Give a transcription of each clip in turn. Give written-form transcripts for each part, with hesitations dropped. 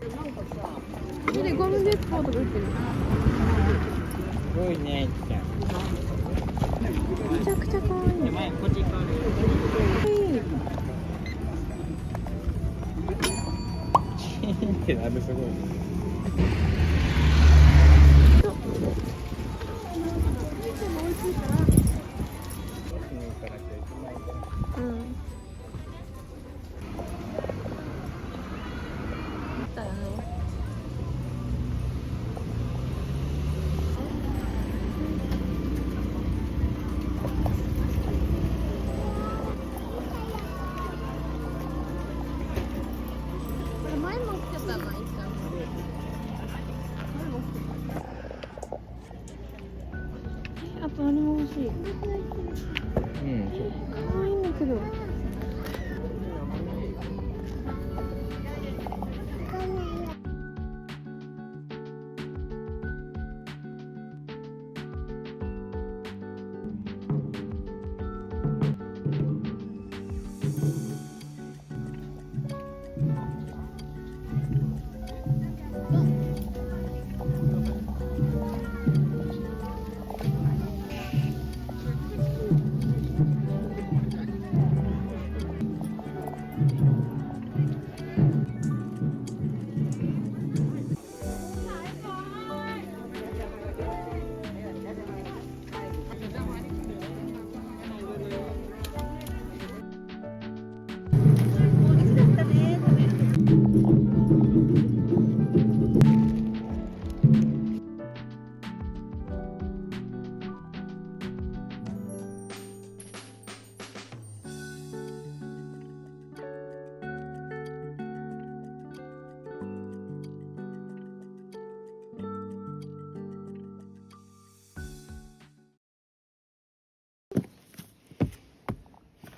これでゴム鉄砲とか売ってる。すごいね、ちゃん。めちゃくちゃ可愛い。前こっち行かチーンってなる、すごい。うん。だよね。これ前も来てたな、一回。前も来てた。あとあれも欲しい。うん、そう。可愛いんだけど。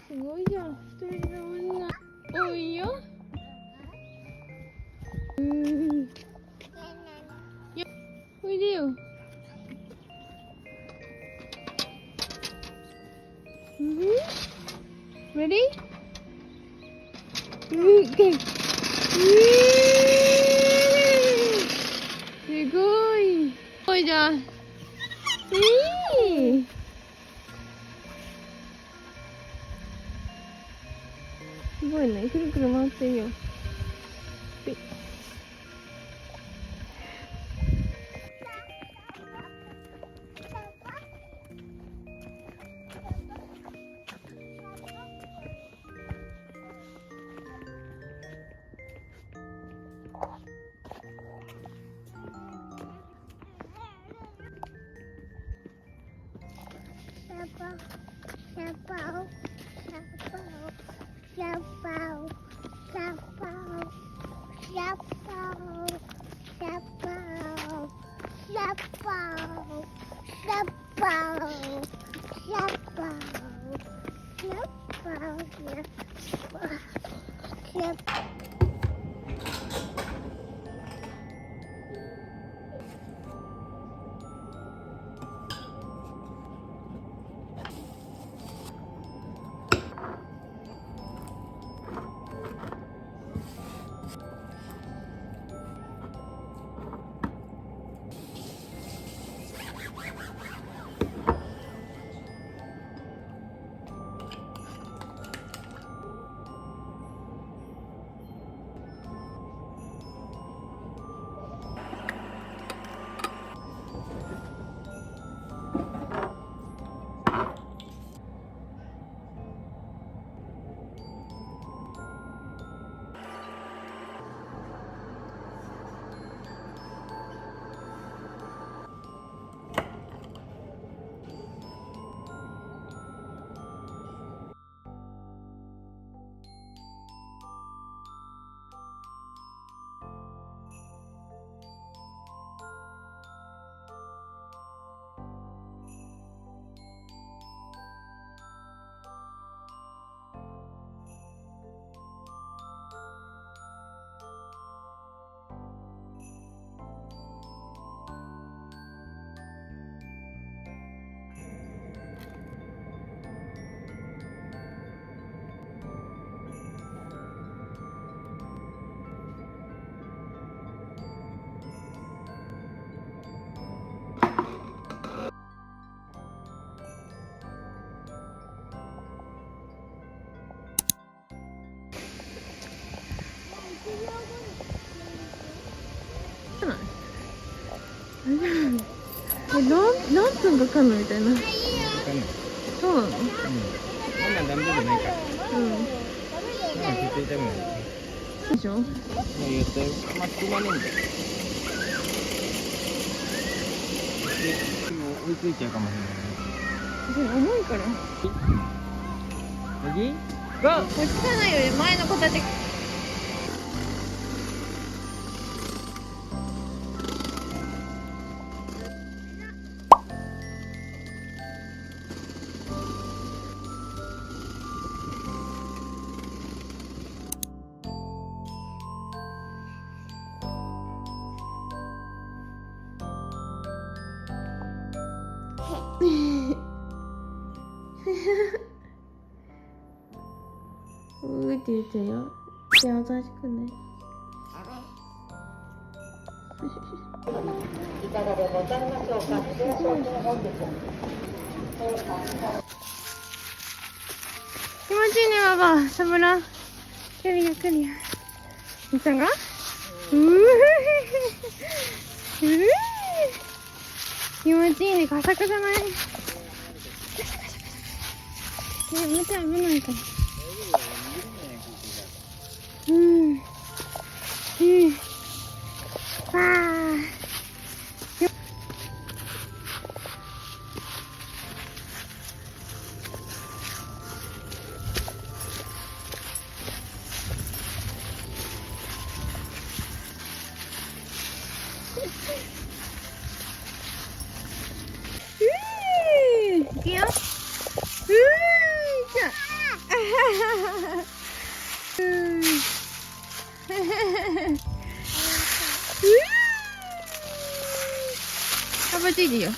すごいじゃん、一人の女。多いよ。よ、おいでよ。Ready? すごい。すごいじゃん。すごいね、くるくる回ってるよ。何分かかんのみたいな。わかんない。そうなの？こんなん段ボールないから。うん。なんか絶対痛くない。でしょ？もう言ったよ。あんまつまねえんだよ。追いついちゃうかもしれないね。重いから。右？ゴー！落ちかないより前の子たち。って言ってるよ。優しくね。いかがでございましょうか。気持ちいいね、ババ。サブラ。来るよ、来るよ。みさんが気持ちいいね、カサカサない。見て危ないから。わあ。いくよ。パパついてるよ。